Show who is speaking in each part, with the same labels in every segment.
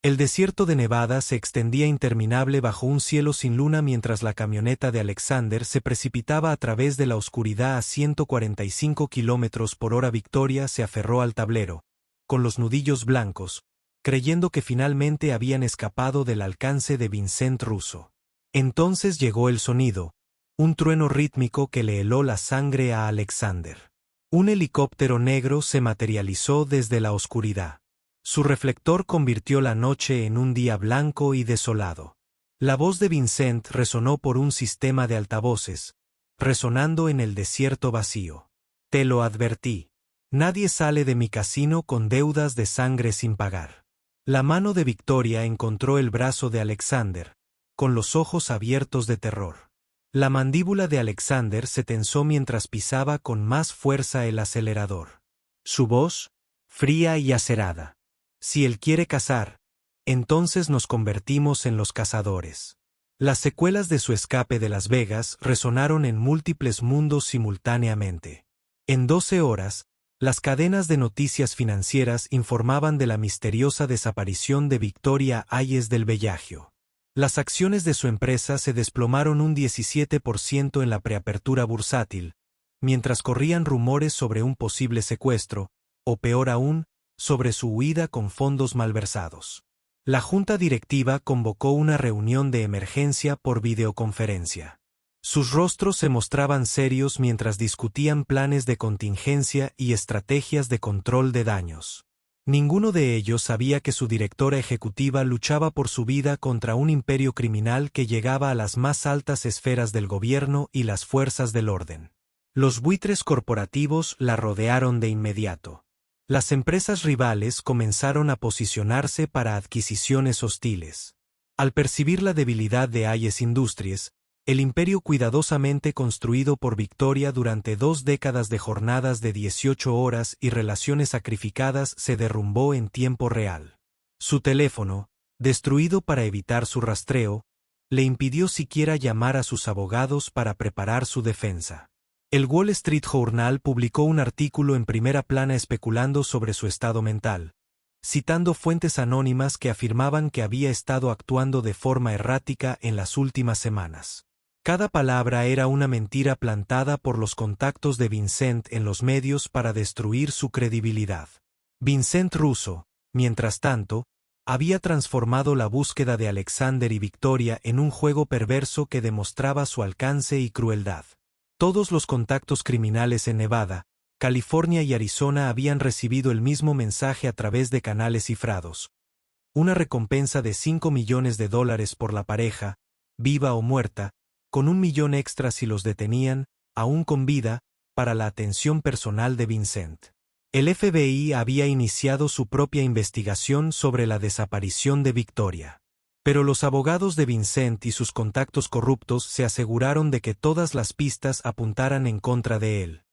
Speaker 1: El desierto de Nevada se extendía interminable bajo un cielo sin luna mientras la camioneta de Alexander se precipitaba a través de la oscuridad a 145 km/h. Victoria se aferró al tablero, con los nudillos blancos, creyendo que finalmente habían escapado del alcance de Vincent Russo. Entonces llegó el sonido, un trueno rítmico que le heló la sangre a Alexander. Un helicóptero negro se materializó desde la oscuridad. Su reflector convirtió la noche en un día blanco y desolado. La voz de Vincent resonó por un sistema de altavoces, resonando en el desierto vacío. Te lo advertí. Nadie sale de mi casino con deudas de sangre sin pagar. La mano de Victoria encontró el brazo de Alexander, con los ojos abiertos de terror. La mandíbula de Alexander se tensó mientras pisaba con más fuerza el acelerador. Su voz, fría y acerada. Si él quiere cazar, entonces nos convertimos en los cazadores. Las secuelas de su escape de Las Vegas resonaron en múltiples mundos simultáneamente. En 12 horas, las cadenas de noticias financieras informaban de la misteriosa desaparición de Victoria Hayes del Bellagio. Las acciones de su empresa se desplomaron un 17% en la preapertura bursátil, mientras corrían rumores sobre un posible secuestro, o peor aún, sobre su huida con fondos malversados. La junta directiva convocó una reunión de emergencia por videoconferencia. Sus rostros se mostraban serios mientras discutían planes de contingencia y estrategias de control de daños. Ninguno de ellos sabía que su directora ejecutiva luchaba por su vida contra un imperio criminal que llegaba a las más altas esferas del gobierno y las fuerzas del orden. Los buitres corporativos la rodearon de inmediato. Las empresas rivales comenzaron a posicionarse para adquisiciones hostiles. Al percibir la debilidad de Hayes Industries, el imperio cuidadosamente construido por Victoria durante 2 décadas de jornadas de 18 horas y relaciones sacrificadas se derrumbó en tiempo real. Su teléfono, destruido para evitar su rastreo, le impidió siquiera llamar a sus abogados para preparar su defensa. El Wall Street Journal publicó un artículo en primera plana especulando sobre su estado mental, citando fuentes anónimas que afirmaban que había estado actuando de forma errática en las últimas semanas. Cada palabra era una mentira plantada por los contactos de Vincent en los medios para destruir su credibilidad. Vincent Russo, mientras tanto, había transformado la búsqueda de Alexander y Victoria en un juego perverso que demostraba su alcance y crueldad. Todos los contactos criminales en Nevada, California y Arizona habían recibido el mismo mensaje a través de canales cifrados. Una recompensa de $5 millones por la pareja, viva o muerta, con $1 millón extra si los detenían, aún con vida, para la atención personal de Vincent. El FBI había iniciado su propia investigación sobre la desaparición de Victoria. Pero los abogados de Vincent y sus contactos corruptos se aseguraron de que todas las pistas apuntaran en contra de él.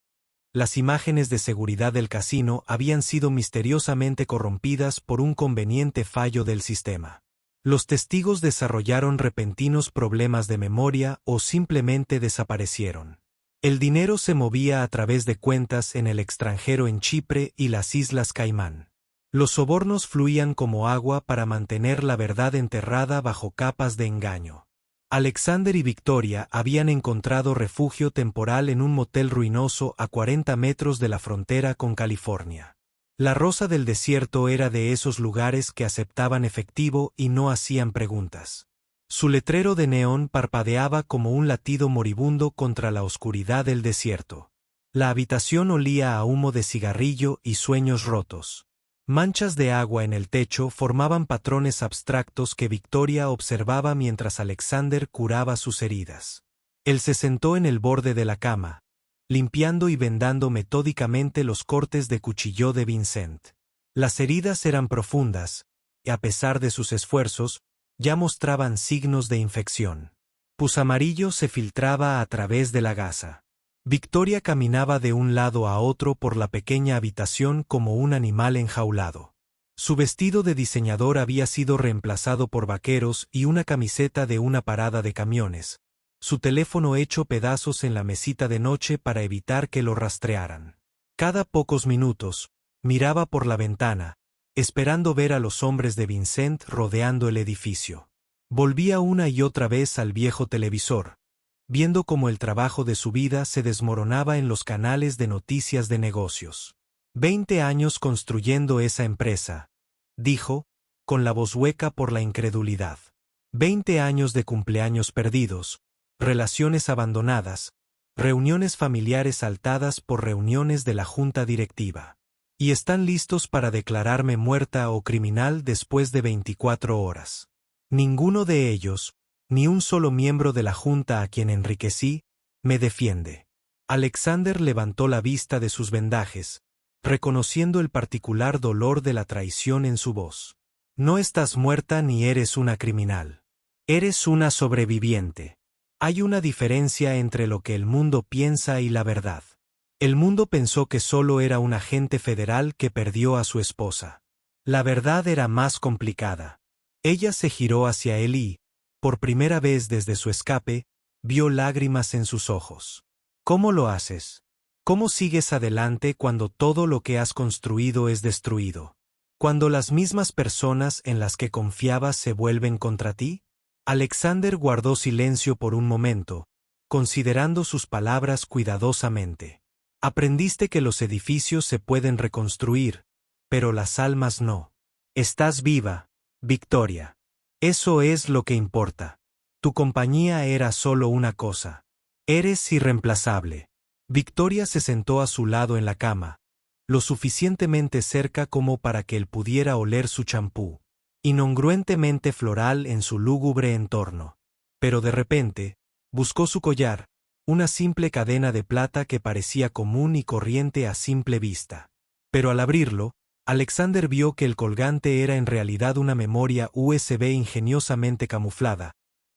Speaker 1: Las imágenes de seguridad del casino habían sido misteriosamente corrompidas por un conveniente fallo del sistema. Los testigos desarrollaron repentinos problemas de memoria o simplemente desaparecieron. El dinero se movía a través de cuentas en el extranjero en Chipre y las Islas Caimán. Los sobornos fluían como agua para mantener la verdad enterrada bajo capas de engaño. Alexander y Victoria habían encontrado refugio temporal en un motel ruinoso a 40 metros de la frontera con California. La Rosa del Desierto era de esos lugares que aceptaban efectivo y no hacían preguntas. Su letrero de neón parpadeaba como un latido moribundo contra la oscuridad del desierto. La habitación olía a humo de cigarrillo y sueños rotos. Manchas de agua en el techo formaban patrones abstractos que Victoria observaba mientras Alexander curaba sus heridas. Él se sentó en el borde de la cama, limpiando y vendando metódicamente los cortes de cuchillo de Vincent. Las heridas eran profundas, y a pesar de sus esfuerzos, ya mostraban signos de infección. Pus amarillo se filtraba a través de la gasa. Victoria caminaba de un lado a otro por la pequeña habitación como un animal enjaulado. Su vestido de diseñador había sido reemplazado por vaqueros y una camiseta de una parada de camiones. Su teléfono hecho pedazos en la mesita de noche para evitar que lo rastrearan. Cada pocos minutos, miraba por la ventana, esperando ver a los hombres de Vincent rodeando el edificio. Volvía una y otra vez al viejo televisor, viendo cómo el trabajo de su vida se desmoronaba en los canales de noticias de negocios. 20 años construyendo esa empresa, dijo, con la voz hueca por la incredulidad. 20 años de cumpleaños perdidos, relaciones abandonadas, reuniones familiares saltadas por reuniones de la junta directiva. Y están listos para declararme muerta o criminal después de 24 horas. Ninguno de ellos, ni un solo miembro de la junta a quien enriquecí, me defiende. Alexander levantó la vista de sus vendajes, reconociendo el particular dolor de la traición en su voz. No estás muerta ni eres una criminal. Eres una sobreviviente. Hay una diferencia entre lo que el mundo piensa y la verdad. El mundo pensó que solo era un agente federal que perdió a su esposa. La verdad era más complicada. Ella se giró hacia él y, por primera vez desde su escape, vio lágrimas en sus ojos. ¿Cómo lo haces? ¿Cómo sigues adelante cuando todo lo que has construido es destruido? ¿Cuando las mismas personas en las que confiabas se vuelven contra ti? Alexander guardó silencio por un momento, considerando sus palabras cuidadosamente. Aprendiste que los edificios se pueden reconstruir, pero las almas no. Estás viva, Victoria. Eso es lo que importa. Tu compañía era solo una cosa. Eres irreemplazable. Victoria se sentó a su lado en la cama, lo suficientemente cerca como para que él pudiera oler su champú, incongruentemente floral en su lúgubre entorno. Pero de repente, buscó su collar, una simple cadena de plata que parecía común y corriente a simple vista. Pero al abrirlo, Alexander vio que el colgante era en realidad una memoria USB ingeniosamente camuflada,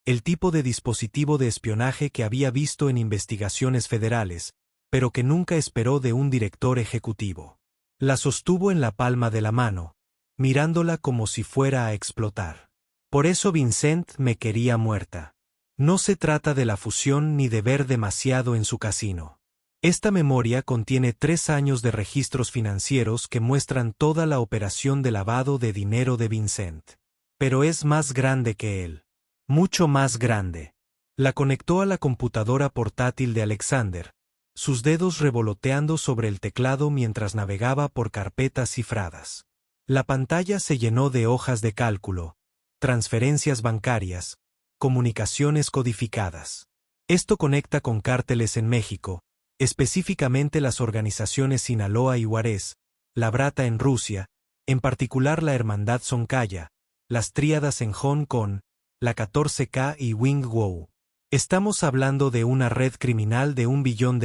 Speaker 1: el tipo de dispositivo de espionaje que había visto en investigaciones federales, pero que nunca esperó de un director ejecutivo. La sostuvo en la palma de la mano, mirándola como si fuera a explotar. Por eso Vincent me quería muerta. No se trata de la fusión ni de ver demasiado en su casino. Esta memoria contiene 3 años de registros financieros que muestran toda la operación de lavado de dinero de Vincent. Pero es más grande que él. Mucho más grande. La conectó a la computadora portátil de Alexander, sus dedos revoloteando sobre el teclado mientras navegaba por carpetas cifradas. La pantalla se llenó de hojas de cálculo, transferencias bancarias, comunicaciones codificadas. Esto conecta con cárteles en México, específicamente las organizaciones Sinaloa y Juárez, la Brata en Rusia, en particular la Hermandad Soncaya, las Tríadas en Hong Kong, la 14K y Wing Wow. Estamos hablando de una red criminal de $1 billón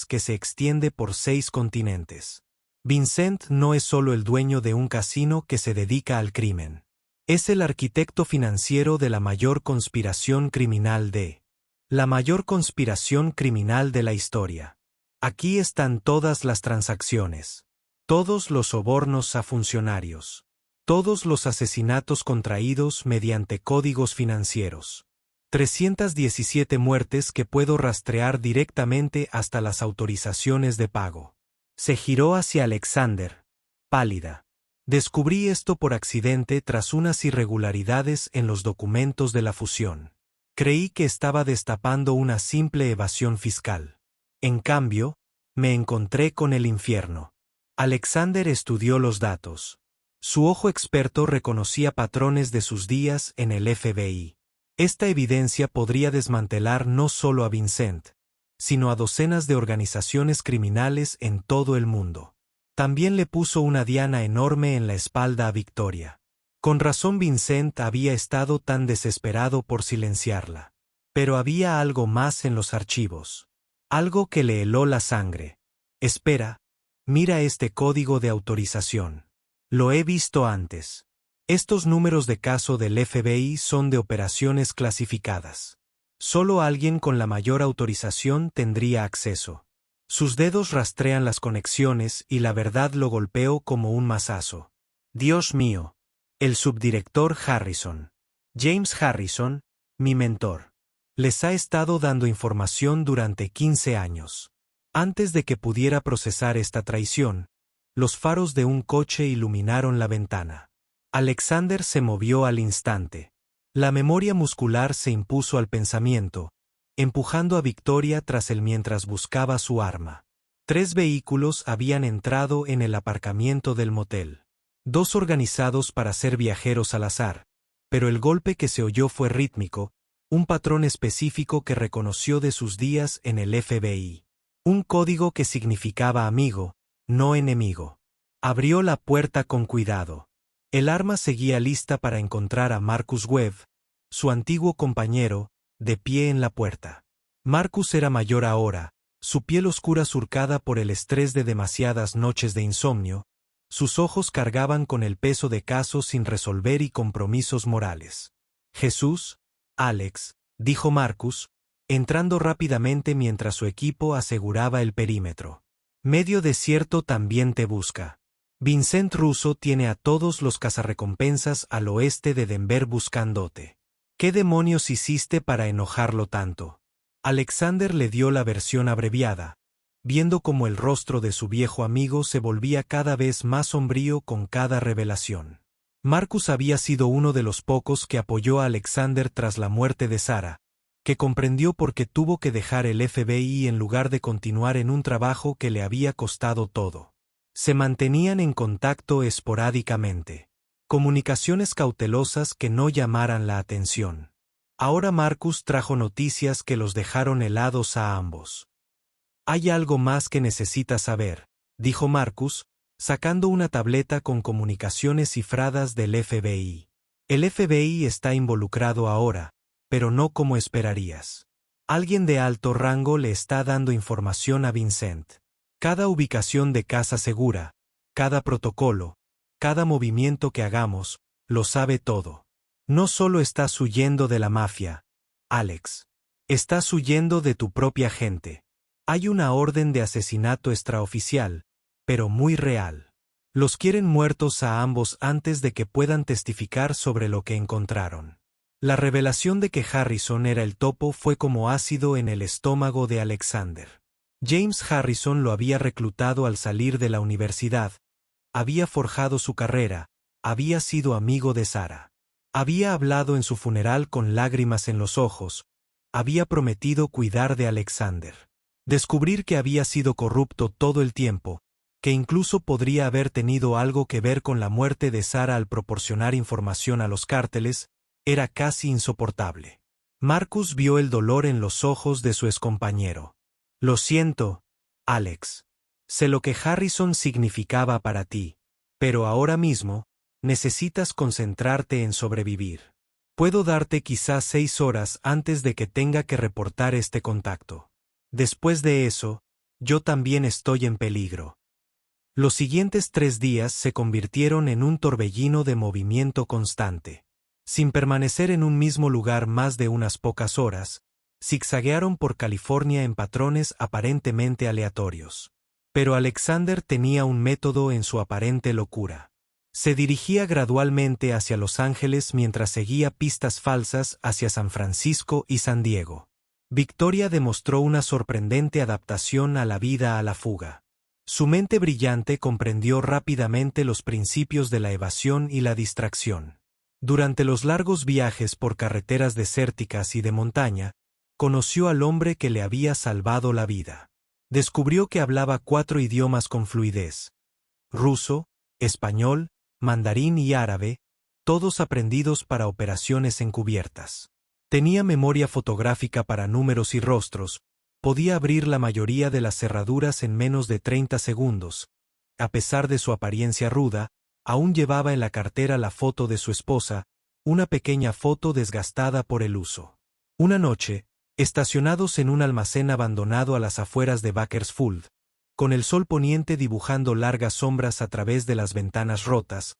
Speaker 1: que se extiende por 6 continentes. Vincent no es solo el dueño de un casino que se dedica al crimen. Es el arquitecto financiero de la mayor conspiración criminal la mayor conspiración criminal de la historia. Aquí están todas las transacciones, todos los sobornos a funcionarios, todos los asesinatos contraídos mediante códigos financieros. 317 muertes que puedo rastrear directamente hasta las autorizaciones de pago. Se giró hacia Alexander, pálida. Descubrí esto por accidente tras unas irregularidades en los documentos de la fusión. Creí que estaba destapando una simple evasión fiscal. En cambio, me encontré con el infierno. Alexander estudió los datos. Su ojo experto reconocía patrones de sus días en el FBI. Esta evidencia podría desmantelar no solo a Vincent, sino a docenas de organizaciones criminales en todo el mundo. También le puso una diana enorme en la espalda a Victoria. Con razón Vincent había estado tan desesperado por silenciarla. Pero había algo más en los archivos. Algo que le heló la sangre. Espera, mira este código de autorización. Lo he visto antes. Estos números de caso del FBI son de operaciones clasificadas. Solo alguien con la mayor autorización tendría acceso. Sus dedos rastrean las conexiones y la verdad lo golpeó como un mazazo. Dios mío. El subdirector Harrison. James Harrison, mi mentor. Les ha estado dando información durante 15 años. Antes de que pudiera procesar esta traición, Los faros de un coche iluminaron la ventana. Alexander se movió al instante. La memoria muscular se impuso al pensamiento, empujando a Victoria tras él mientras buscaba su arma. 3 vehículos habían entrado en el aparcamiento del motel. 2 organizados para ser viajeros al azar, pero el golpe que se oyó fue rítmico, un patrón específico que reconoció de sus días en el FBI. Un código que significaba amigo, no enemigo. Abrió la puerta con cuidado. El arma seguía lista para encontrar a Marcus Webb, su antiguo compañero, de pie en la puerta. Marcus era mayor ahora, su piel oscura surcada por el estrés de demasiadas noches de insomnio, sus ojos cargaban con el peso de casos sin resolver y compromisos morales. Jesús, Alex, dijo Marcus, entrando rápidamente mientras su equipo aseguraba el perímetro. Medio Desierto también te busca. Vincent Russo tiene a todos los cazarrecompensas al oeste de Denver buscándote. ¿Qué demonios hiciste para enojarlo tanto? Alexander le dio la versión abreviada, viendo cómo el rostro de su viejo amigo se volvía cada vez más sombrío con cada revelación. Marcus había sido uno de los pocos que apoyó a Alexander tras la muerte de Sarah, que comprendió por qué tuvo que dejar el FBI en lugar de continuar en un trabajo que le había costado todo. Se mantenían en contacto esporádicamente. Comunicaciones cautelosas que no llamaran la atención. Ahora Marcus trajo noticias que los dejaron helados a ambos. Hay algo más que necesitas saber, dijo Marcus, sacando una tableta con comunicaciones cifradas del FBI. El FBI está involucrado ahora, pero no como esperarías. Alguien de alto rango le está dando información a Vincent. Cada ubicación de casa segura, cada protocolo, cada movimiento que hagamos, lo sabe todo. No solo estás huyendo de la mafia, Alex. Estás huyendo de tu propia gente. Hay una orden de asesinato extraoficial, pero muy real. Los quieren muertos a ambos antes de que puedan testificar sobre lo que encontraron. La revelación de que Harrison era el topo fue como ácido en el estómago de Alexander. James Harrison lo había reclutado al salir de la universidad, había forjado su carrera, había sido amigo de Sarah. Había hablado en su funeral con lágrimas en los ojos, había prometido cuidar de Alexander. Descubrir que había sido corrupto todo el tiempo, que incluso podría haber tenido algo que ver con la muerte de Sarah al proporcionar información a los cárteles, era casi insoportable. Marcus vio el dolor en los ojos de su excompañero. Lo siento, Alex. Sé lo que Harrison significaba para ti, pero ahora mismo, necesitas concentrarte en sobrevivir. Puedo darte quizás 6 horas antes de que tenga que reportar este contacto. Después de eso, yo también estoy en peligro. Los siguientes 3 días se convirtieron en un torbellino de movimiento constante. Sin permanecer en un mismo lugar más de unas pocas horas, zigzaguearon por California en patrones aparentemente aleatorios. Pero Alexander tenía un método en su aparente locura. Se dirigía gradualmente hacia Los Ángeles mientras seguía pistas falsas hacia San Francisco y San Diego. Victoria demostró una sorprendente adaptación a la vida a la fuga. Su mente brillante comprendió rápidamente los principios de la evasión y la distracción. Durante los largos viajes por carreteras desérticas y de montaña, conoció al hombre que le había salvado la vida. Descubrió que hablaba 4 idiomas con fluidez: ruso, español, mandarín y árabe, todos aprendidos para operaciones encubiertas. Tenía memoria fotográfica para números y rostros, podía abrir la mayoría de las cerraduras en menos de 30 segundos. A pesar de su apariencia ruda, aún llevaba en la cartera la foto de su esposa, una pequeña foto desgastada por el uso. Una noche, estacionados en un almacén abandonado a las afueras de Bakersfield, con el sol poniente dibujando largas sombras a través de las ventanas rotas,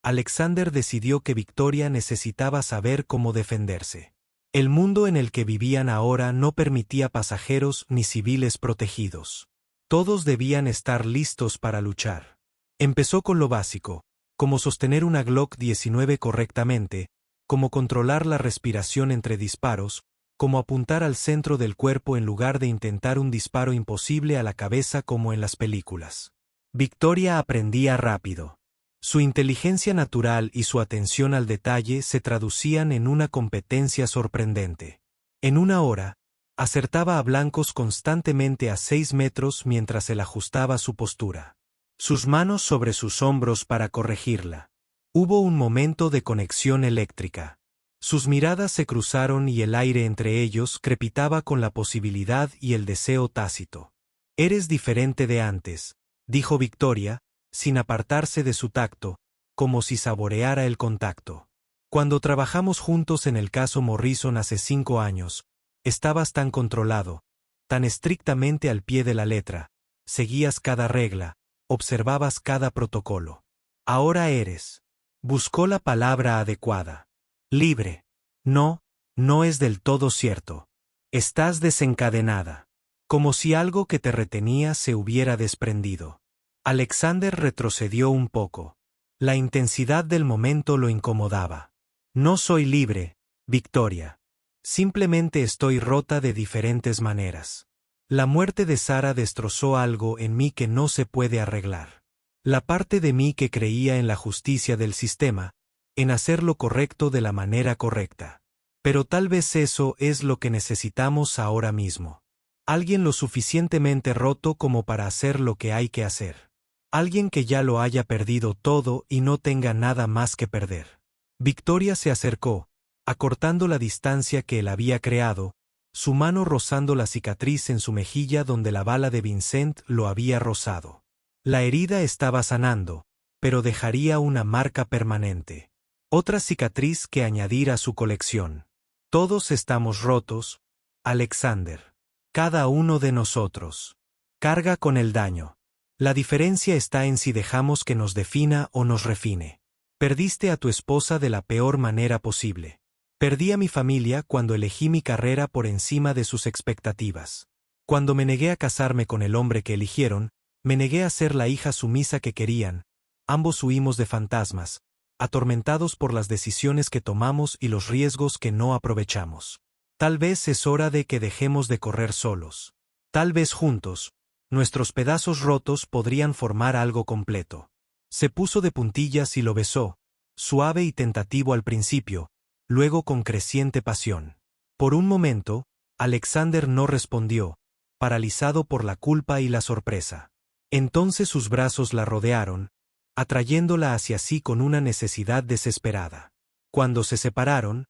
Speaker 1: Alexander decidió que Victoria necesitaba saber cómo defenderse. El mundo en el que vivían ahora no permitía pasajeros ni civiles protegidos. Todos debían estar listos para luchar. Empezó con lo básico, como sostener una Glock 19 correctamente, como controlar la respiración entre disparos, como apuntar al centro del cuerpo en lugar de intentar un disparo imposible a la cabeza como en las películas. Victoria aprendía rápido. Su inteligencia natural y su atención al detalle se traducían en una competencia sorprendente. En una hora, acertaba a blancos constantemente a 6 metros mientras él ajustaba su postura. Sus manos sobre sus hombros para corregirla. Hubo un momento de conexión eléctrica. Sus miradas se cruzaron y el aire entre ellos crepitaba con la posibilidad y el deseo tácito. «Eres diferente de antes», dijo Victoria, sin apartarse de su tacto, como si saboreara el contacto. «Cuando trabajamos juntos en el caso Morrison hace 5 años, estabas tan controlado, tan estrictamente al pie de la letra, seguías cada regla, observabas cada protocolo. Ahora eres». Buscó la palabra adecuada. «Libre». No, no es del todo cierto. Estás desencadenada. Como si algo que te retenía se hubiera desprendido. Alexander retrocedió un poco. La intensidad del momento lo incomodaba. «No soy libre, Victoria. Simplemente estoy rota de diferentes maneras. La muerte de Sara destrozó algo en mí que no se puede arreglar. La parte de mí que creía en la justicia del sistema, en hacer lo correcto de la manera correcta. Pero tal vez eso es lo que necesitamos ahora mismo. Alguien lo suficientemente roto como para hacer lo que hay que hacer. Alguien que ya lo haya perdido todo y no tenga nada más que perder». Victoria se acercó, acortando la distancia que él había creado, su mano rozando la cicatriz en su mejilla donde la bala de Vincent lo había rozado. La herida estaba sanando, pero dejaría una marca permanente. Otra cicatriz que añadir a su colección. Todos estamos rotos, Alexander. Cada uno de nosotros. Carga con el daño. La diferencia está en si dejamos que nos defina o nos refine. Perdiste a tu esposa de la peor manera posible. Perdí a mi familia cuando elegí mi carrera por encima de sus expectativas. Cuando me negué a casarme con el hombre que eligieron, me negué a ser la hija sumisa que querían. Ambos huimos de fantasmas, atormentados por las decisiones que tomamos y los riesgos que no aprovechamos. Tal vez es hora de que dejemos de correr solos. Tal vez juntos, nuestros pedazos rotos podrían formar algo completo. Se puso de puntillas y lo besó, suave y tentativo al principio, luego con creciente pasión. Por un momento, Alexander no respondió, paralizado por la culpa y la sorpresa. Entonces sus brazos la rodearon, atrayéndola hacia sí con una necesidad desesperada. Cuando se separaron,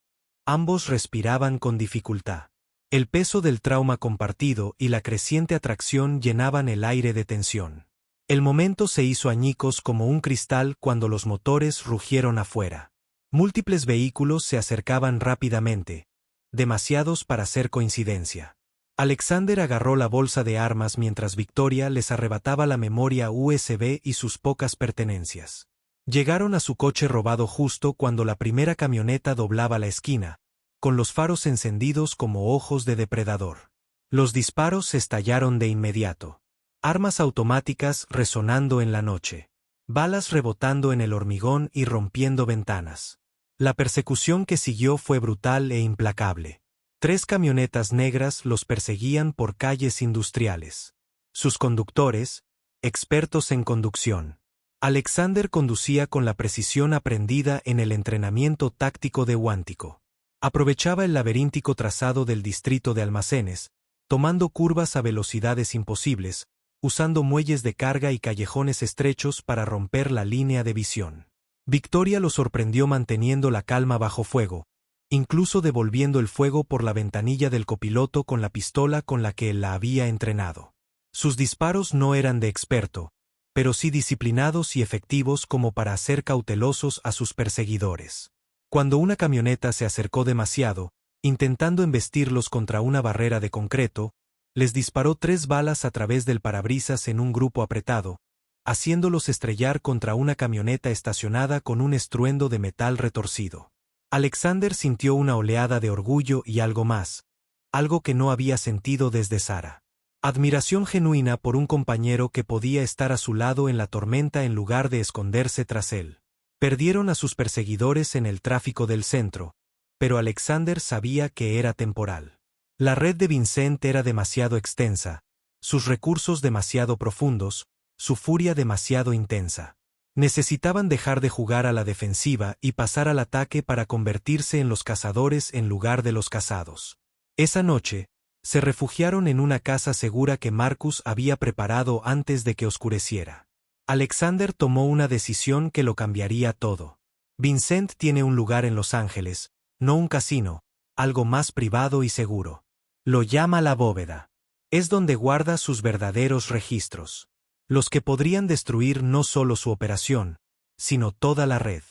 Speaker 1: ambos respiraban con dificultad. El peso del trauma compartido y la creciente atracción llenaban el aire de tensión. El momento se hizo añicos como un cristal cuando los motores rugieron afuera. Múltiples vehículos se acercaban rápidamente, demasiados para ser coincidencia. Alexander agarró la bolsa de armas mientras Victoria les arrebataba la memoria USB y sus pocas pertenencias. Llegaron a su coche robado justo cuando la primera camioneta doblaba la esquina, con los faros encendidos como ojos de depredador. Los disparos estallaron de inmediato. Armas automáticas resonando en la noche. Balas rebotando en el hormigón y rompiendo ventanas. La persecución que siguió fue brutal e implacable. 3 camionetas negras los perseguían por calles industriales. Sus conductores, expertos en conducción. Alexander conducía con la precisión aprendida en el entrenamiento táctico de Huántico. Aprovechaba el laberíntico trazado del distrito de almacenes, tomando curvas a velocidades imposibles, usando muelles de carga y callejones estrechos para romper la línea de visión. Victoria lo sorprendió manteniendo la calma bajo fuego, incluso devolviendo el fuego por la ventanilla del copiloto con la pistola con la que él la había entrenado. Sus disparos no eran de experto, pero sí disciplinados y efectivos como para hacer cautelosos a sus perseguidores. Cuando una camioneta se acercó demasiado, intentando embestirlos contra una barrera de concreto, les disparó 3 balas a través del parabrisas en un grupo apretado, haciéndolos estrellar contra una camioneta estacionada con un estruendo de metal retorcido. Alexander sintió una oleada de orgullo y algo más, algo que no había sentido desde Sara. Admiración genuina por un compañero que podía estar a su lado en la tormenta en lugar de esconderse tras él. Perdieron a sus perseguidores en el tráfico del centro, pero Alexander sabía que era temporal. La red de Vincent era demasiado extensa, sus recursos demasiado profundos, su furia demasiado intensa. Necesitaban dejar de jugar a la defensiva y pasar al ataque para convertirse en los cazadores en lugar de los cazados. Esa noche, se refugiaron en una casa segura que Marcus había preparado antes de que oscureciera. Alexander tomó una decisión que lo cambiaría todo. Vincent tiene un lugar en Los Ángeles, no un casino, algo más privado y seguro. Lo llama la bóveda. Es donde guarda sus verdaderos registros. Los que podrían destruir no solo su operación, sino toda la red.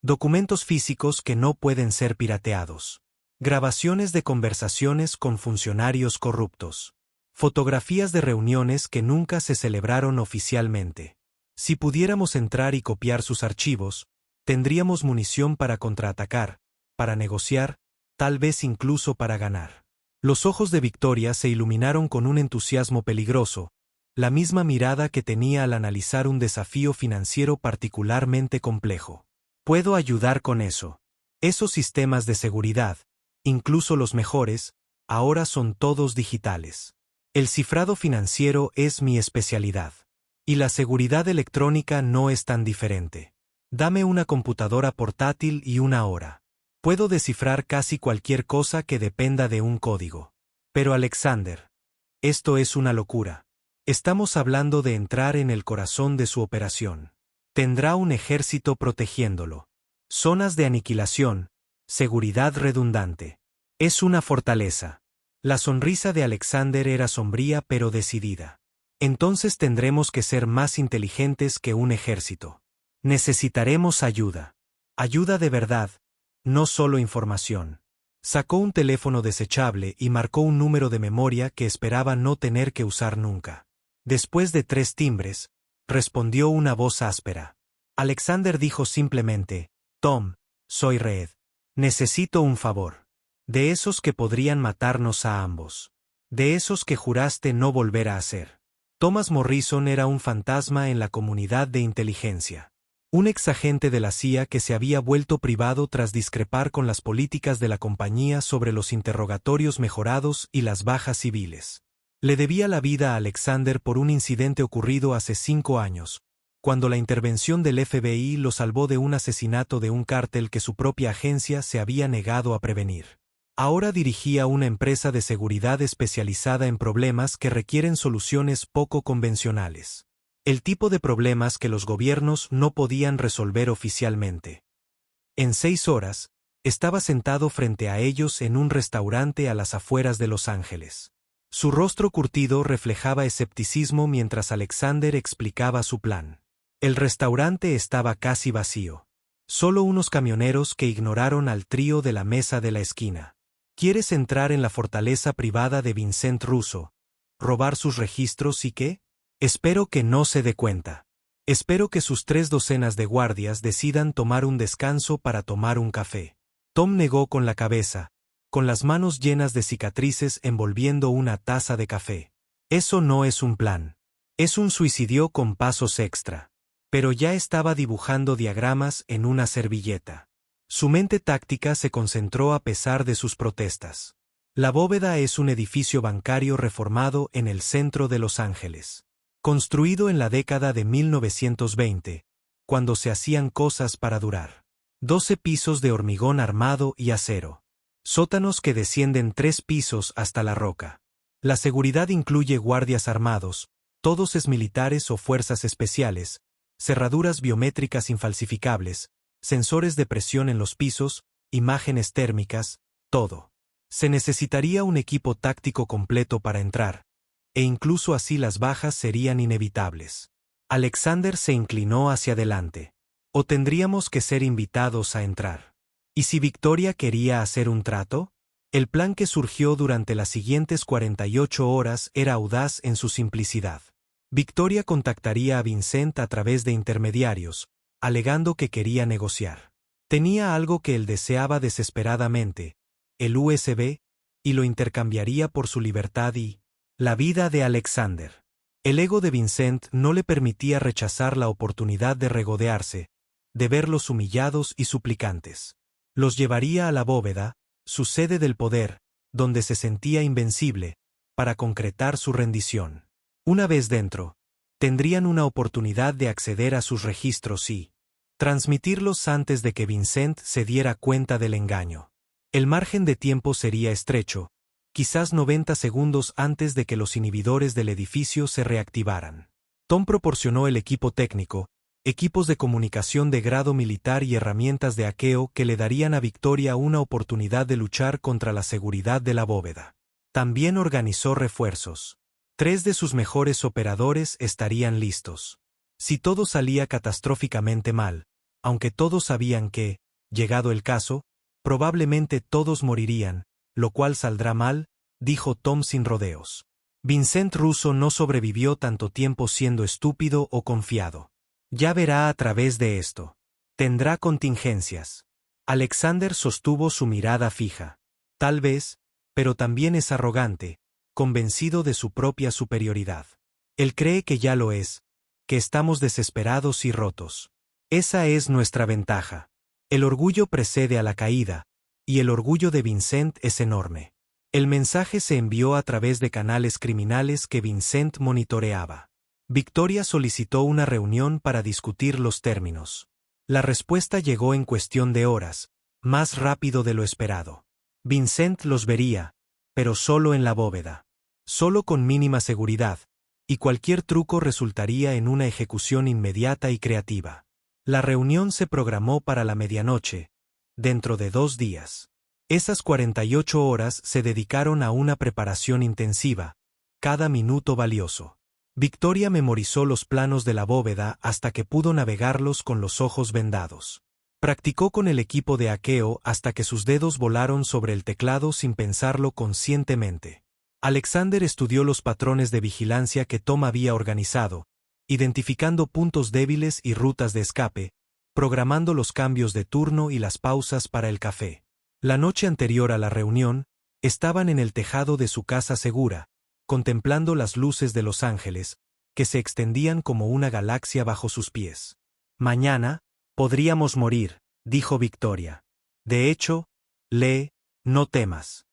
Speaker 1: Documentos físicos que no pueden ser pirateados. Grabaciones de conversaciones con funcionarios corruptos. Fotografías de reuniones que nunca se celebraron oficialmente. Si pudiéramos entrar y copiar sus archivos, tendríamos munición para contraatacar, para negociar, tal vez incluso para ganar. Los ojos de Victoria se iluminaron con un entusiasmo peligroso, la misma mirada que tenía al analizar un desafío financiero particularmente complejo. Puedo ayudar con eso. Esos sistemas de seguridad, incluso los mejores, ahora son todos digitales. El cifrado financiero es mi especialidad. Y la seguridad electrónica no es tan diferente. Dame una computadora portátil y una hora. Puedo descifrar casi cualquier cosa que dependa de un código. Pero Alexander, esto es una locura. Estamos hablando de entrar en el corazón de su operación. Tendrá un ejército protegiéndolo. Zonas de aniquilación, seguridad redundante. Es una fortaleza. La sonrisa de Alexander era sombría pero decidida. Entonces tendremos que ser más inteligentes que un ejército. Necesitaremos ayuda. Ayuda de verdad, no solo información. Sacó un teléfono desechable y marcó un número de memoria que esperaba no tener que usar nunca. Después de 3 timbres, respondió una voz áspera. Alexander dijo simplemente, Tom, soy Red. Necesito un favor. De esos que podrían matarnos a ambos. De esos que juraste no volver a hacer. Thomas Morrison era un fantasma en la comunidad de inteligencia. Un exagente de la CIA que se había vuelto privado tras discrepar con las políticas de la compañía sobre los interrogatorios mejorados y las bajas civiles. Le debía la vida a Alexander por un incidente ocurrido hace 5 años, cuando la intervención del FBI lo salvó de un asesinato de un cártel que su propia agencia se había negado a prevenir. Ahora dirigía una empresa de seguridad especializada en problemas que requieren soluciones poco convencionales. El tipo de problemas que los gobiernos no podían resolver oficialmente. En 6 horas, estaba sentado frente a ellos en un restaurante a las afueras de Los Ángeles. Su rostro curtido reflejaba escepticismo mientras Alexander explicaba su plan. El restaurante estaba casi vacío. Solo unos camioneros que ignoraron al trío de la mesa de la esquina. ¿Quieres entrar en la fortaleza privada de Vincent Russo, robar sus registros y qué? Espero que no se dé cuenta. Espero que sus 3 docenas de guardias decidan tomar un descanso para tomar un café. Tom negó con la cabeza, con las manos llenas de cicatrices envolviendo una taza de café. Eso no es un plan. Es un suicidio con pasos extra. Pero ya estaba dibujando diagramas en una servilleta. Su mente táctica se concentró a pesar de sus protestas. La bóveda es un edificio bancario reformado en el centro de Los Ángeles. Construido en la década de 1920, cuando se hacían cosas para durar. 12 pisos de hormigón armado y acero. Sótanos que descienden 3 pisos hasta la roca. La seguridad incluye guardias armados, todos exmilitares o fuerzas especiales, cerraduras biométricas infalsificables, sensores de presión en los pisos, imágenes térmicas, todo. Se necesitaría un equipo táctico completo para entrar, e incluso así las bajas serían inevitables. Alexander se inclinó hacia adelante. ¿O tendríamos que ser invitados a entrar? ¿Y si Victoria quería hacer un trato? El plan que surgió durante las siguientes 48 horas era audaz en su simplicidad. Victoria contactaría a Vincent a través de intermediarios, alegando que quería negociar. Tenía algo que él deseaba desesperadamente, el USB, y lo intercambiaría por su libertad y la vida de Alexander. El ego de Vincent no le permitía rechazar la oportunidad de regodearse, de verlos humillados y suplicantes. Los llevaría a la bóveda, su sede del poder, donde se sentía invencible, para concretar su rendición. Una vez dentro, Tendrían una oportunidad de acceder a sus registros y transmitirlos antes de que Vincent se diera cuenta del engaño. El margen de tiempo sería estrecho, quizás 90 segundos antes de que los inhibidores del edificio se reactivaran. Tom proporcionó el equipo técnico, equipos de comunicación de grado militar y herramientas de hackeo que le darían a Victoria una oportunidad de luchar contra la seguridad de la bóveda. También organizó refuerzos. 3 de sus mejores operadores estarían listos. Si todo salía catastróficamente mal, aunque todos sabían que, llegado el caso, probablemente todos morirían, lo cual saldrá mal, dijo Tom sin rodeos. Vincent Russo no sobrevivió tanto tiempo siendo estúpido o confiado. Ya verá a través de esto. Tendrá contingencias. Alexander sostuvo su mirada fija. Tal vez, pero también es arrogante, convencido de su propia superioridad. Él cree que ya lo es, que estamos desesperados y rotos. Esa es nuestra ventaja. El orgullo precede a la caída, y el orgullo de Vincent es enorme. El mensaje se envió a través de canales criminales que Vincent monitoreaba. Victoria solicitó una reunión para discutir los términos. La respuesta llegó en cuestión de horas, más rápido de lo esperado. Vincent los vería, pero solo en la bóveda. Solo con mínima seguridad, y cualquier truco resultaría en una ejecución inmediata y creativa. La reunión se programó para la medianoche, dentro de 2 días. Esas 48 horas se dedicaron a una preparación intensiva, cada minuto valioso. Victoria memorizó los planos de la bóveda hasta que pudo navegarlos con los ojos vendados. Practicó con el equipo de hackeo hasta que sus dedos volaron sobre el teclado sin pensarlo conscientemente. Alexander estudió los patrones de vigilancia que Tom había organizado, identificando puntos débiles y rutas de escape, programando los cambios de turno y las pausas para el café. La noche anterior a la reunión, estaban en el tejado de su casa segura, contemplando las luces de Los Ángeles, que se extendían como una galaxia bajo sus pies. Mañana, podríamos morir, dijo Victoria. De hecho, lee, no temas.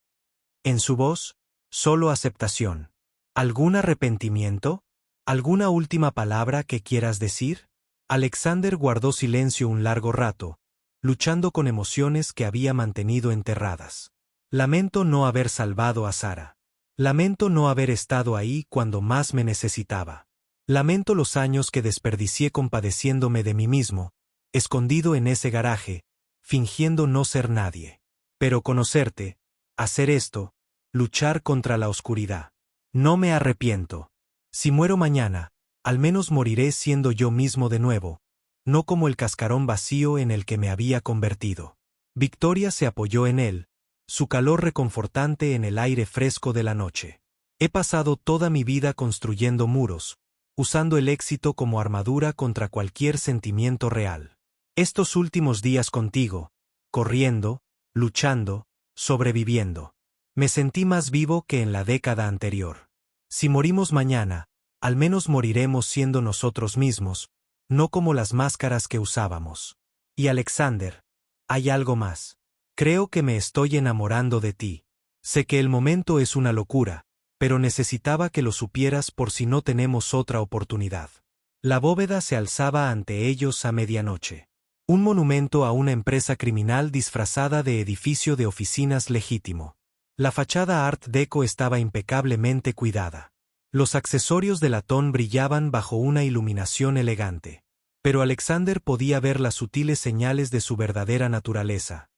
Speaker 1: En su voz, solo aceptación. ¿Algún arrepentimiento? ¿Alguna última palabra que quieras decir? Alexander guardó silencio un largo rato, luchando con emociones que había mantenido enterradas. Lamento no haber salvado a Sara. Lamento no haber estado ahí cuando más me necesitaba. Lamento los años que desperdicié compadeciéndome de mí mismo, escondido en ese garaje, fingiendo no ser nadie. Pero conocerte, hacer esto, luchar contra la oscuridad. No me arrepiento. Si muero mañana, al menos moriré siendo yo mismo de nuevo, no como el cascarón vacío en el que me había convertido. Victoria se apoyó en él, su calor reconfortante en el aire fresco de la noche. He pasado toda mi vida construyendo muros, usando el éxito como armadura contra cualquier sentimiento real. Estos últimos días contigo, corriendo, luchando, sobreviviendo. Me sentí más vivo que en la década anterior. Si morimos mañana, al menos moriremos siendo nosotros mismos, no como las máscaras que usábamos. Y Alexander, hay algo más. Creo que me estoy enamorando de ti. Sé que el momento es una locura, pero necesitaba que lo supieras por si no tenemos otra oportunidad. La bóveda se alzaba ante ellos a medianoche. Un monumento a una empresa criminal disfrazada de edificio de oficinas legítimo. La fachada Art Deco estaba impecablemente cuidada. Los accesorios de latón brillaban bajo una iluminación elegante. Pero Alexander podía ver las sutiles señales de su verdadera naturaleza.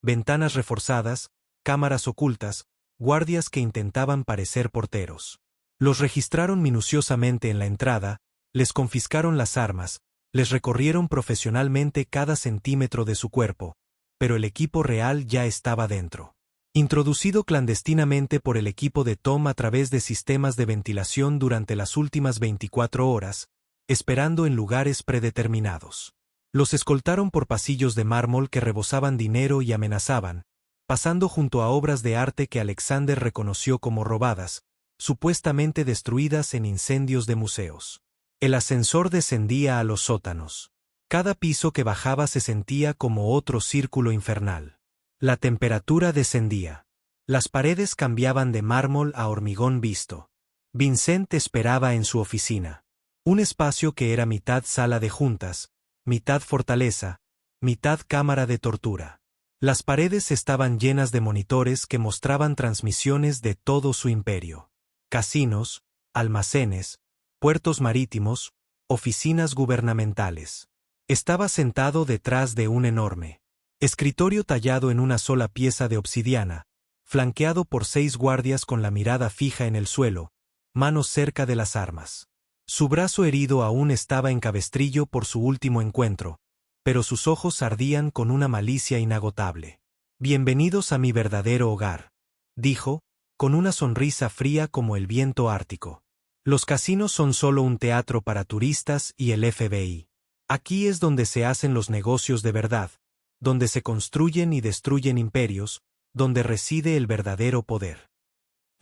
Speaker 1: Ventanas reforzadas, cámaras ocultas, guardias que intentaban parecer porteros. Los registraron minuciosamente en la entrada, les confiscaron las armas, les recorrieron profesionalmente cada centímetro de su cuerpo, pero el equipo real ya estaba dentro. Introducido clandestinamente por el equipo de Tom a través de sistemas de ventilación durante las últimas 24 horas, esperando en lugares predeterminados. Los escoltaron por pasillos de mármol que rebosaban dinero y amenazaban, pasando junto a obras de arte que Alexander reconoció como robadas, supuestamente destruidas en incendios de museos. El ascensor descendía a los sótanos. Cada piso que bajaba se sentía como otro círculo infernal. La temperatura descendía. Las paredes cambiaban de mármol a hormigón visto. Vincent esperaba en su oficina. Un espacio que era mitad sala de juntas, mitad fortaleza, mitad cámara de tortura. Las paredes estaban llenas de monitores que mostraban transmisiones de todo su imperio. Casinos, almacenes, puertos marítimos, oficinas gubernamentales. Estaba sentado detrás de un enorme escritorio tallado en una sola pieza de obsidiana, flanqueado por 6 guardias con la mirada fija en el suelo, manos cerca de las armas. Su brazo herido aún estaba en cabestrillo por su último encuentro, pero sus ojos ardían con una malicia inagotable. «Bienvenidos a mi verdadero hogar», dijo, con una sonrisa fría como el viento ártico. «Los casinos son solo un teatro para turistas y el FBI. Aquí es donde se hacen los negocios de verdad, donde se construyen y destruyen imperios, donde reside el verdadero poder».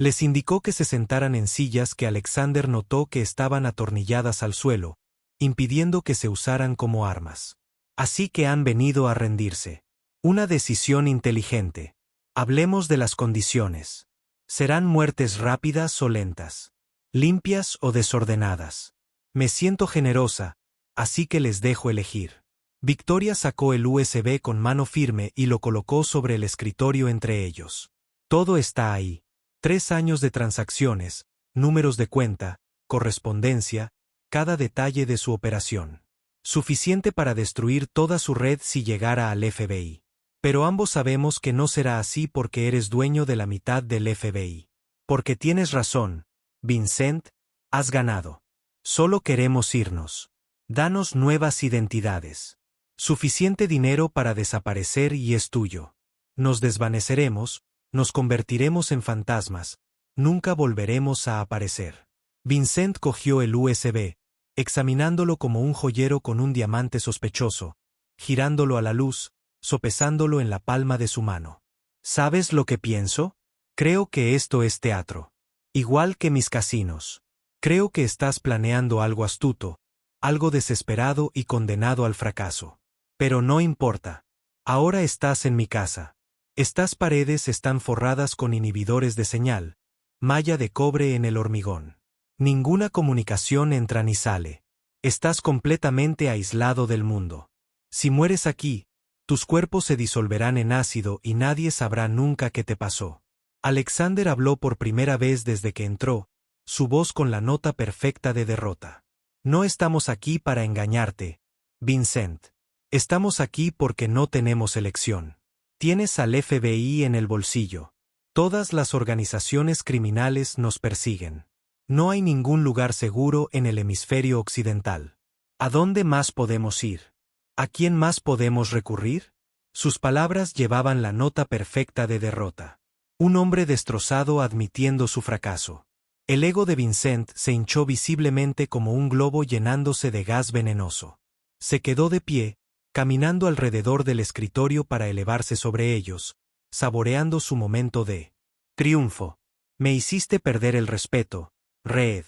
Speaker 1: Les indicó que se sentaran en sillas que Alexander notó que estaban atornilladas al suelo, impidiendo que se usaran como armas. «Así que han venido a rendirse. Una decisión inteligente. Hablemos de las condiciones. ¿Serán muertes rápidas o lentas? ¿Limpias o desordenadas? Me siento generosa, así que les dejo elegir». Victoria sacó el USB con mano firme y lo colocó sobre el escritorio entre ellos. «Todo está ahí. 3 años de transacciones, números de cuenta, correspondencia, cada detalle de su operación. Suficiente para destruir toda su red si llegara al FBI. Pero ambos sabemos que no será así porque eres dueño de la mitad del FBI. Porque tienes razón, Vincent, has ganado. Solo queremos irnos. Danos nuevas identidades. Suficiente dinero para desaparecer y es tuyo. Nos desvaneceremos, nos convertiremos en fantasmas, nunca volveremos a aparecer». Vincent cogió el USB, examinándolo como un joyero con un diamante sospechoso, girándolo a la luz, sopesándolo en la palma de su mano. «¿Sabes lo que pienso? Creo que esto es teatro. Igual que mis casinos. Creo que estás planeando algo astuto, algo desesperado y condenado al fracaso. Pero no importa. Ahora estás en mi casa. Estas paredes están forradas con inhibidores de señal, malla de cobre en el hormigón. Ninguna comunicación entra ni sale. Estás completamente aislado del mundo. Si mueres aquí, tus cuerpos se disolverán en ácido y nadie sabrá nunca qué te pasó». Alexander habló por primera vez desde que entró, su voz con la nota perfecta de derrota. «No estamos aquí para engañarte, Vincent. Estamos aquí porque no tenemos elección. Tienes al FBI en el bolsillo. Todas las organizaciones criminales nos persiguen. No hay ningún lugar seguro en el hemisferio occidental. ¿A dónde más podemos ir? ¿A quién más podemos recurrir?». Sus palabras llevaban la nota perfecta de derrota. Un hombre destrozado admitiendo su fracaso. El ego de Vincent se hinchó visiblemente como un globo llenándose de gas venenoso. Se quedó de pie, caminando alrededor del escritorio para elevarse sobre ellos, saboreando su momento de triunfo. «Me hiciste perder el respeto, Reed.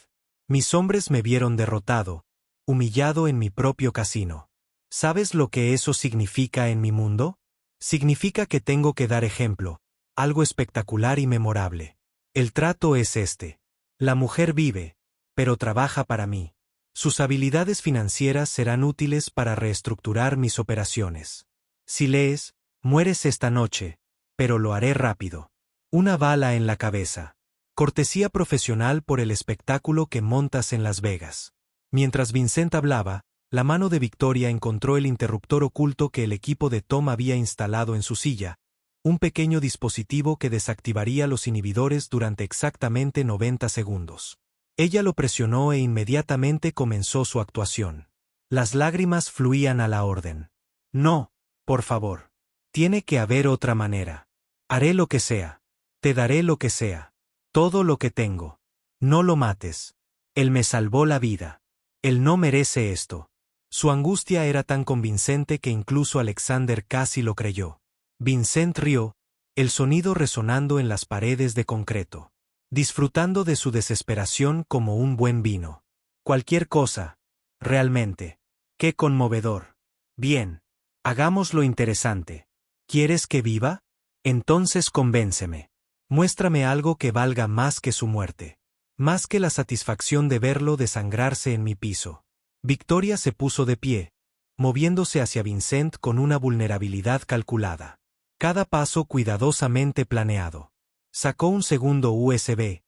Speaker 1: Mis hombres me vieron derrotado, humillado en mi propio casino. ¿Sabes lo que eso significa en mi mundo? Significa que tengo que dar ejemplo, algo espectacular y memorable. El trato es este. La mujer vive, pero trabaja para mí. Sus habilidades financieras serán útiles para reestructurar mis operaciones. Si lees, mueres esta noche, pero lo haré rápido. Una bala en la cabeza. Cortesía profesional por el espectáculo que montas en Las Vegas». Mientras Vincent hablaba, la mano de Victoria encontró el interruptor oculto que el equipo de Tom había instalado en su silla, un pequeño dispositivo que desactivaría los inhibidores durante exactamente 90 segundos. Ella lo presionó e inmediatamente comenzó su actuación. Las lágrimas fluían a la orden. «No, por favor. Tiene que haber otra manera. Haré lo que sea. Te daré lo que sea. Todo lo que tengo. No lo mates. Él me salvó la vida. Él no merece esto». Su angustia era tan convincente que incluso Alexander casi lo creyó. Vincent rió, el sonido resonando en las paredes de concreto, disfrutando de su desesperación como un buen vino. «Cualquier cosa. Realmente. Qué conmovedor. Bien. Hagámoslo interesante. ¿Quieres que viva? Entonces convénceme. Muéstrame algo que valga más que su muerte. Más que la satisfacción de verlo desangrarse en mi piso. Victoria se puso de pie, moviéndose hacia Vincent con una vulnerabilidad calculada. Cada paso cuidadosamente planeado. Sacó un segundo USB,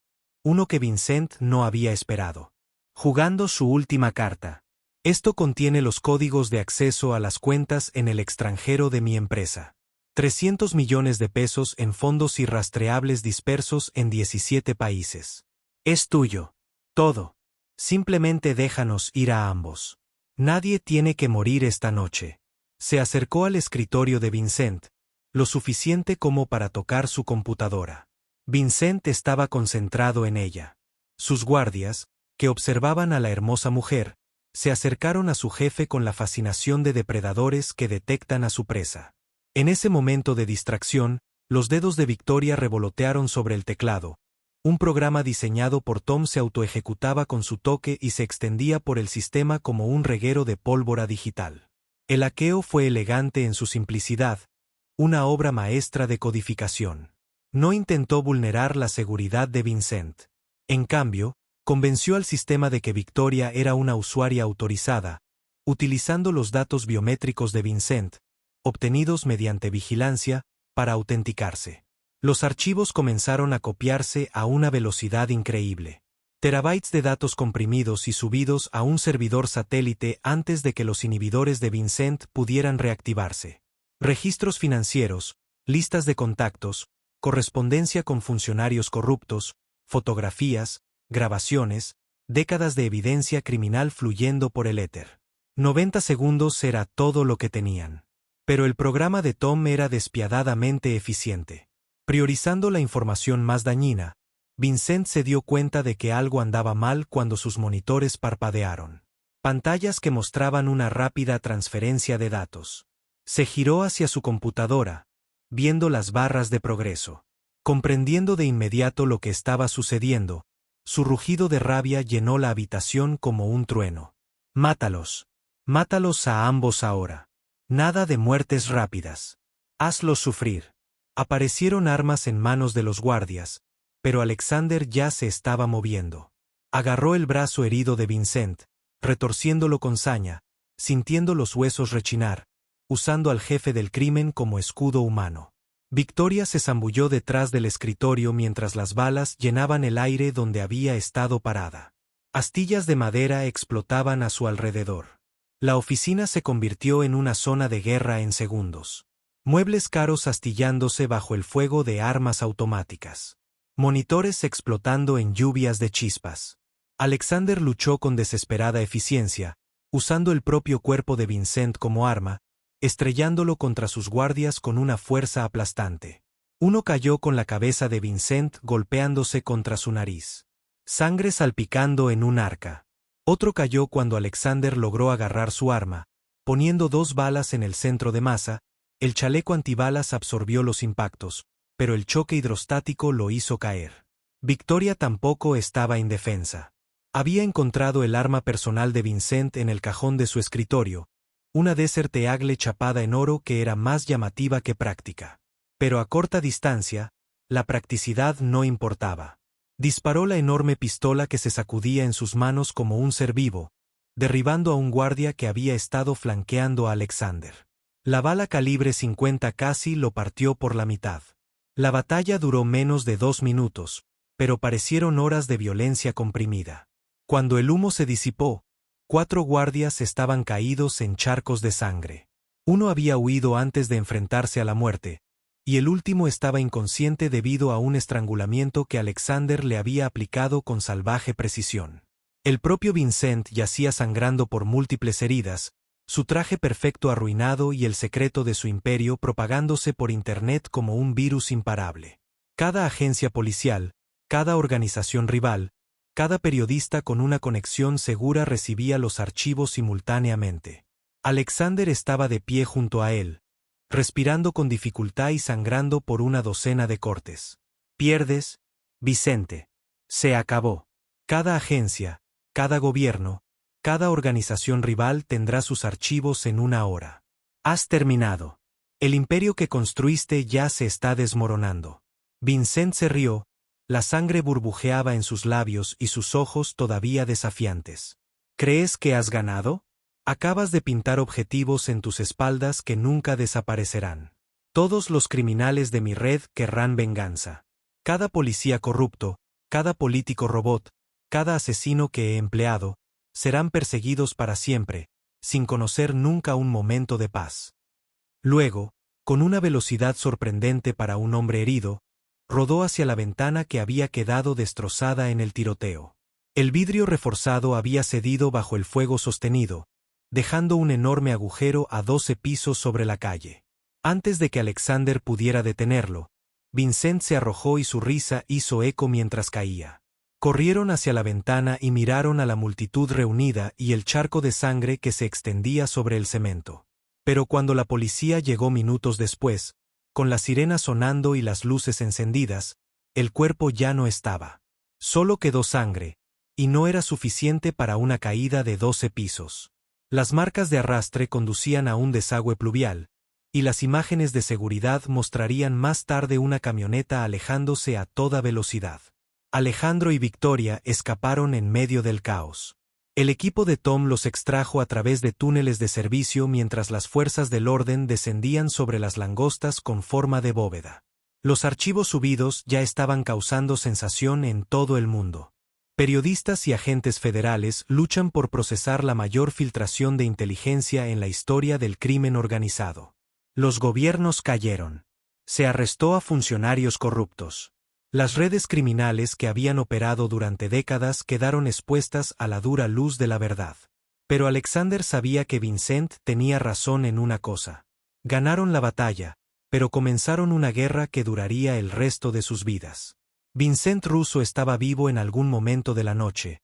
Speaker 1: uno que Vincent no había esperado. Jugando su última carta. Esto contiene los códigos de acceso a las cuentas en el extranjero de mi empresa. 300 millones de pesos en fondos irrastreables dispersos en 17 países. Es tuyo. Todo. Simplemente déjanos ir a ambos. Nadie tiene que morir esta noche. Se acercó al escritorio de Vincent, lo suficiente como para tocar su computadora. Vincent estaba concentrado en ella. Sus guardias, que observaban a la hermosa mujer, se acercaron a su jefe con la fascinación de depredadores que detectan a su presa. En ese momento de distracción, los dedos de Victoria revolotearon sobre el teclado. Un programa diseñado por Tom se autoejecutaba con su toque y se extendía por el sistema como un reguero de pólvora digital. El hackeo fue elegante en su simplicidad, una obra maestra de codificación. No intentó vulnerar la seguridad de Vincent. En cambio, convenció al sistema de que Victoria era una usuaria autorizada, utilizando los datos biométricos de Vincent, obtenidos mediante vigilancia, para autenticarse. Los archivos comenzaron a copiarse a una velocidad increíble. Terabytes de datos comprimidos y subidos a un servidor satélite antes de que los inhibidores de Vincent pudieran reactivarse. Registros financieros, listas de contactos, correspondencia con funcionarios corruptos, fotografías, grabaciones, décadas de evidencia criminal fluyendo por el éter. 90 segundos era todo lo que tenían. Pero el programa de Tom era despiadadamente eficiente. Priorizando la información más dañina, Vincent se dio cuenta de que algo andaba mal cuando sus monitores parpadearon. Pantallas que mostraban una rápida transferencia de datos. Se giró hacia su computadora, viendo las barras de progreso. Comprendiendo de inmediato lo que estaba sucediendo, su rugido de rabia llenó la habitación como un trueno. Mátalos. Mátalos a ambos ahora. Nada de muertes rápidas. Hazlos sufrir. Aparecieron armas en manos de los guardias, pero Alexander ya se estaba moviendo. Agarró el brazo herido de Vincent, retorciéndolo con saña, sintiendo los huesos rechinar, usando al jefe del crimen como escudo humano. Victoria se zambulló detrás del escritorio mientras las balas llenaban el aire donde había estado parada. Astillas de madera explotaban a su alrededor. La oficina se convirtió en una zona de guerra en segundos. Muebles caros astillándose bajo el fuego de armas automáticas. Monitores explotando en lluvias de chispas. Alexander luchó con desesperada eficiencia, usando el propio cuerpo de Vincent como arma, estrellándolo contra sus guardias con una fuerza aplastante. Uno cayó con la cabeza de Vincent golpeándose contra su nariz. Sangre salpicando en un arca. Otro cayó cuando Alexander logró agarrar su arma, poniendo 2 balas en el centro de masa. El chaleco antibalas absorbió los impactos, pero el choque hidrostático lo hizo caer. Victoria tampoco estaba indefensa. Había encontrado el arma personal de Vincent en el cajón de su escritorio, una Desert Eagle chapada en oro que era más llamativa que práctica. Pero a corta distancia, la practicidad no importaba. Disparó la enorme pistola que se sacudía en sus manos como un ser vivo, derribando a un guardia que había estado flanqueando a Alexander. La bala calibre 50 casi lo partió por la mitad. La batalla duró menos de 2 minutos, pero parecieron horas de violencia comprimida. Cuando el humo se disipó, 4 guardias estaban caídos en charcos de sangre. Uno había huido antes de enfrentarse a la muerte, y el último estaba inconsciente debido a un estrangulamiento que Alexander le había aplicado con salvaje precisión. El propio Vincent yacía sangrando por múltiples heridas, su traje perfecto arruinado y el secreto de su imperio propagándose por Internet como un virus imparable. Cada agencia policial, cada organización rival, cada periodista con una conexión segura recibía los archivos simultáneamente. Alexander estaba de pie junto a él, respirando con dificultad y sangrando por una docena de cortes. Pierdes, Vicente. Se acabó. Cada agencia, cada gobierno, cada organización rival tendrá sus archivos en 1 hora. Has terminado. El imperio que construiste ya se está desmoronando. Vincent se rió, La sangre burbujeaba en sus labios y sus ojos todavía desafiantes. ¿Crees que has ganado? Acabas de pintar objetivos en tus espaldas que nunca desaparecerán. Todos los criminales de mi red querrán venganza. Cada policía corrupto, cada político robot, cada asesino que he empleado, serán perseguidos para siempre, sin conocer nunca un momento de paz. Luego, con una velocidad sorprendente para un hombre herido, rodó hacia la ventana que había quedado destrozada en el tiroteo. El vidrio reforzado había cedido bajo el fuego sostenido, dejando un enorme agujero a 12 pisos sobre la calle. Antes de que Alexander pudiera detenerlo, Vincent se arrojó y su risa hizo eco mientras caía. Corrieron hacia la ventana y miraron a la multitud reunida y el charco de sangre que se extendía sobre el cemento. Pero cuando la policía llegó minutos después, con la sirena sonando y las luces encendidas, el cuerpo ya no estaba. Solo quedó sangre, y no era suficiente para una caída de 12 pisos. Las marcas de arrastre conducían a un desagüe pluvial, y las imágenes de seguridad mostrarían más tarde una camioneta alejándose a toda velocidad. Alejandro y Victoria escaparon en medio del caos. El equipo de Tom los extrajo a través de túneles de servicio mientras las fuerzas del orden descendían sobre las langostas con forma de bóveda. Los archivos subidos ya estaban causando sensación en todo el mundo. Periodistas y agentes federales luchan por procesar la mayor filtración de inteligencia en la historia del crimen organizado. Los gobiernos cayeron. Se arrestó a funcionarios corruptos. Las redes criminales que habían operado durante décadas quedaron expuestas a la dura luz de la verdad. Pero Alexander sabía que Vincent tenía razón en una cosa. Ganaron la batalla, pero comenzaron una guerra que duraría el resto de sus vidas. Vincent Russo estaba vivo en algún momento de la noche,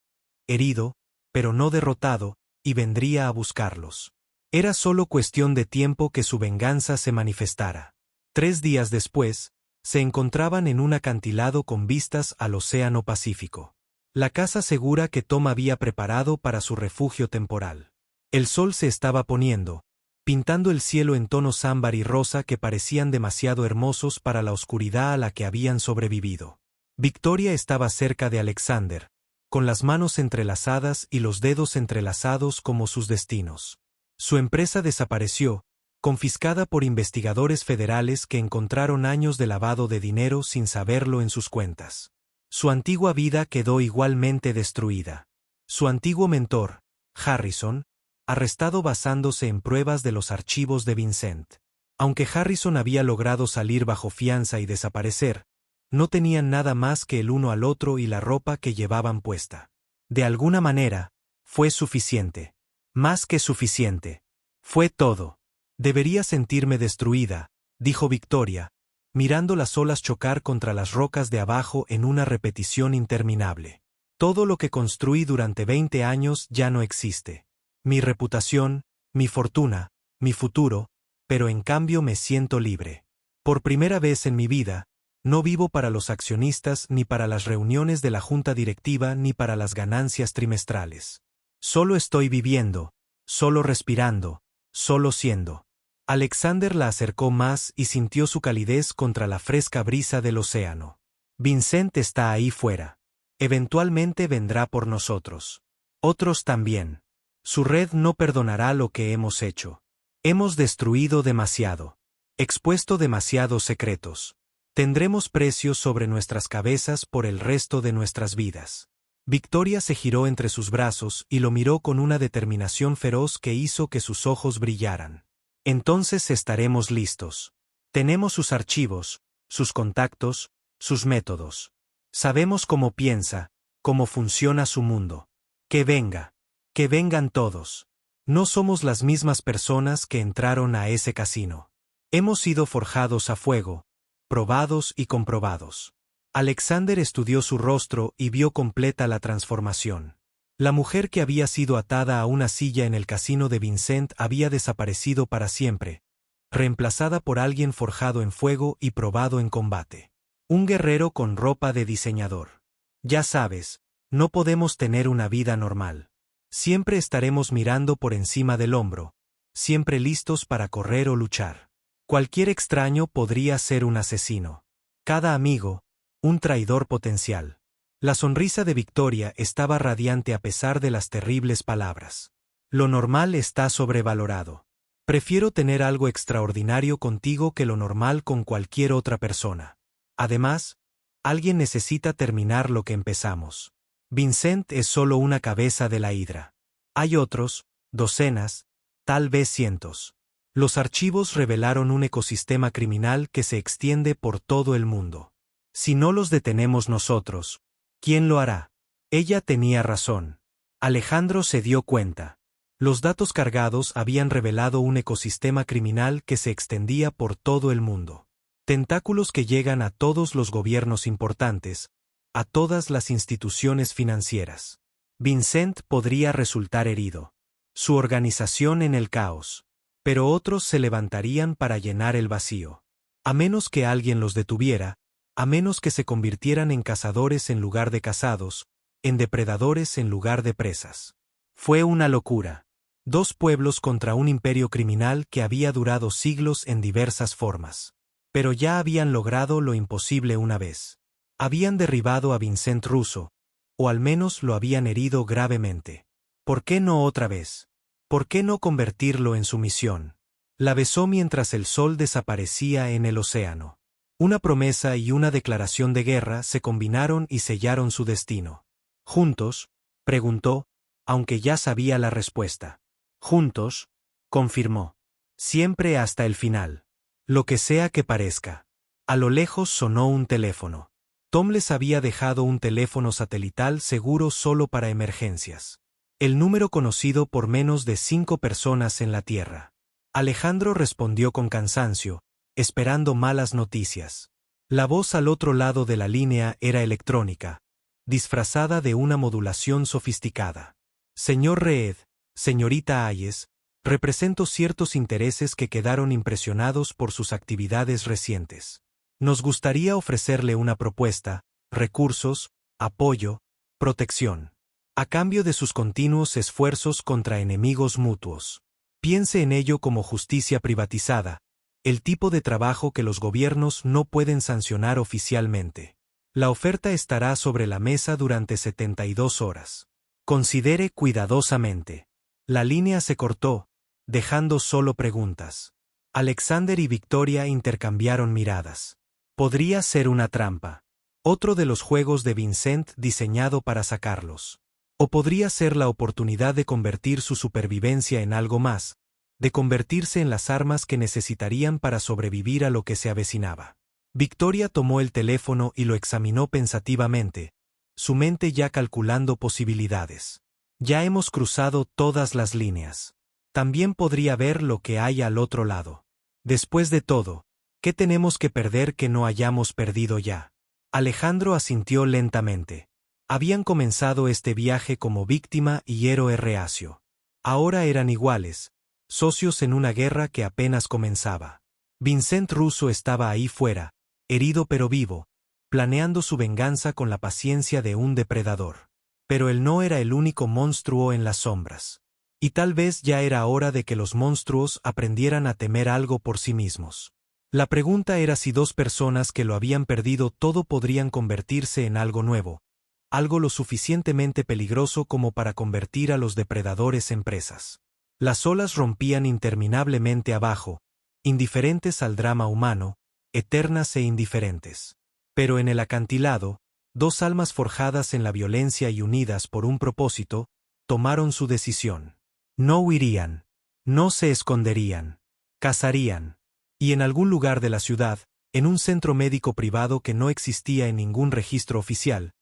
Speaker 1: herido, pero no derrotado, y vendría a buscarlos. Era solo cuestión de tiempo que su venganza se manifestara. 3 días después, se encontraban en un acantilado con vistas al Océano Pacífico. La casa segura que Tom había preparado para su refugio temporal. El sol se estaba poniendo, pintando el cielo en tonos ámbar y rosa que parecían demasiado hermosos para la oscuridad a la que habían sobrevivido. Victoria estaba cerca de Alexander, con las manos entrelazadas y los dedos entrelazados como sus destinos. Su empresa desapareció, confiscada por investigadores federales que encontraron años de lavado de dinero sin saberlo en sus cuentas. Su antigua vida quedó igualmente destruida. Su antiguo mentor, Harrison, arrestado basándose en pruebas de los archivos de Vincent. Aunque Harrison había logrado salir bajo fianza y desaparecer, no tenían nada más que el uno al otro y la ropa que llevaban puesta. De alguna manera, fue suficiente. Más que suficiente. Fue todo. Debería sentirme destruida, dijo Victoria, mirando las olas chocar contra las rocas de abajo en una repetición interminable. Todo lo que construí durante 20 años ya no existe. Mi reputación, mi fortuna, mi futuro, pero en cambio me siento libre. Por primera vez en mi vida, no vivo para los accionistas ni para las reuniones de la junta directiva ni para las ganancias trimestrales. Solo estoy viviendo, solo respirando, solo siendo. Alexander la acercó más y sintió su calidez contra la fresca brisa del océano. Vincent está ahí fuera. Eventualmente vendrá por nosotros. Otros también. Su red no perdonará lo que hemos hecho. Hemos destruido demasiado. Expuesto demasiados secretos. Tendremos precios sobre nuestras cabezas por el resto de nuestras vidas. Victoria se giró entre sus brazos y lo miró con una determinación feroz que hizo que sus ojos brillaran. Entonces estaremos listos. Tenemos sus archivos, sus contactos, sus métodos. Sabemos cómo piensa, cómo funciona su mundo. Que vengan todos. No somos las mismas personas que entraron a ese casino. Hemos sido forjados a fuego, probados y comprobados. Alexander estudió su rostro y vio completa la transformación. La mujer que había sido atada a una silla en el casino de Vincent había desaparecido para siempre, reemplazada por alguien forjado en fuego y probado en combate. Un guerrero con ropa de diseñador. Ya sabes, no podemos tener una vida normal. Siempre estaremos mirando por encima del hombro, siempre listos para correr o luchar. Cualquier extraño podría ser un asesino. Cada amigo, un traidor potencial. La sonrisa de Victoria estaba radiante a pesar de las terribles palabras. Lo normal está sobrevalorado. Prefiero tener algo extraordinario contigo que lo normal con cualquier otra persona. Además, alguien necesita terminar lo que empezamos. Vincent es solo una cabeza de la hidra. Hay otros, docenas, tal vez cientos. Los archivos revelaron un ecosistema criminal que se extiende por todo el mundo. Si no los detenemos nosotros, ¿quién lo hará? Ella tenía razón. Alejandro se dio cuenta. Los datos cargados habían revelado un ecosistema criminal que se extendía por todo el mundo. Tentáculos que llegan a todos los gobiernos importantes, a todas las instituciones financieras. Vincent podría resultar herido. Su organización en el caos. Pero otros se levantarían para llenar el vacío. A menos que alguien los detuviera, a menos que se convirtieran en cazadores en lugar de cazados, en depredadores en lugar de presas. Fue una locura. 2 pueblos contra un imperio criminal que había durado siglos en diversas formas. Pero ya habían logrado lo imposible una vez. Habían derribado a Vincent Russo, o al menos lo habían herido gravemente. ¿Por qué no otra vez? ¿Por qué no convertirlo en su misión? La besó mientras el sol desaparecía en el océano. Una promesa y una declaración de guerra se combinaron y sellaron su destino. ¿Juntos?, preguntó, aunque ya sabía la respuesta. Juntos, confirmó. Siempre hasta el final. Lo que sea que parezca. A lo lejos sonó un teléfono. Tom les había dejado un teléfono satelital seguro solo para emergencias. El número conocido por menos de 5 personas en la Tierra. Alejandro respondió con cansancio, esperando malas noticias. La voz al otro lado de la línea era electrónica, disfrazada de una modulación sofisticada. Señor Reed, señorita Hayes, represento ciertos intereses que quedaron impresionados por sus actividades recientes. Nos gustaría ofrecerle una propuesta, recursos, apoyo, protección. A cambio de sus continuos esfuerzos contra enemigos mutuos. Piense en ello como justicia privatizada, el tipo de trabajo que los gobiernos no pueden sancionar oficialmente. La oferta estará sobre la mesa durante 72 horas. Considere cuidadosamente. La línea se cortó, dejando solo preguntas. Alexander y Victoria intercambiaron miradas. Podría ser una trampa. Otro de los juegos de Vincent diseñado para sacarlos. O podría ser la oportunidad de convertir su supervivencia en algo más, de convertirse en las armas que necesitarían para sobrevivir a lo que se avecinaba. Victoria tomó el teléfono y lo examinó pensativamente, su mente ya calculando posibilidades. Ya hemos cruzado todas las líneas. También podría ver lo que hay al otro lado. Después de todo, ¿qué tenemos que perder que no hayamos perdido ya? Alejandro asintió lentamente. Habían comenzado este viaje como víctima y héroe reacio. Ahora eran iguales, socios en una guerra que apenas comenzaba. Vincent Russo estaba ahí fuera, herido pero vivo, planeando su venganza con la paciencia de un depredador. Pero él no era el único monstruo en las sombras. Y tal vez ya era hora de que los monstruos aprendieran a temer algo por sí mismos. La pregunta era si 2 personas que lo habían perdido todo podrían convertirse en algo nuevo, algo lo suficientemente peligroso como para convertir a los depredadores en presas. Las olas rompían interminablemente abajo, indiferentes al drama humano, eternas e indiferentes. Pero en el acantilado, 2 almas forjadas en la violencia y unidas por un propósito, tomaron su decisión. No huirían, no se esconderían, cazarían. Y en algún lugar de la ciudad, en un centro médico privado que no existía en ningún registro oficial,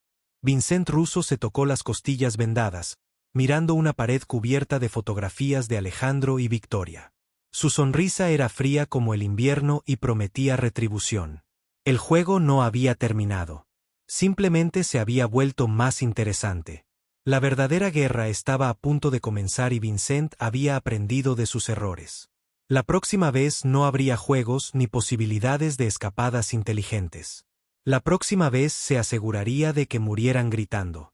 Speaker 1: Vincent Russo se tocó las costillas vendadas, mirando una pared cubierta de fotografías de Alejandro y Victoria. Su sonrisa era fría como el invierno y prometía retribución. El juego no había terminado. Simplemente se había vuelto más interesante. La verdadera guerra estaba a punto de comenzar y Vincent había aprendido de sus errores. La próxima vez no habría juegos ni posibilidades de escapadas inteligentes. La próxima vez se aseguraría de que murieran gritando.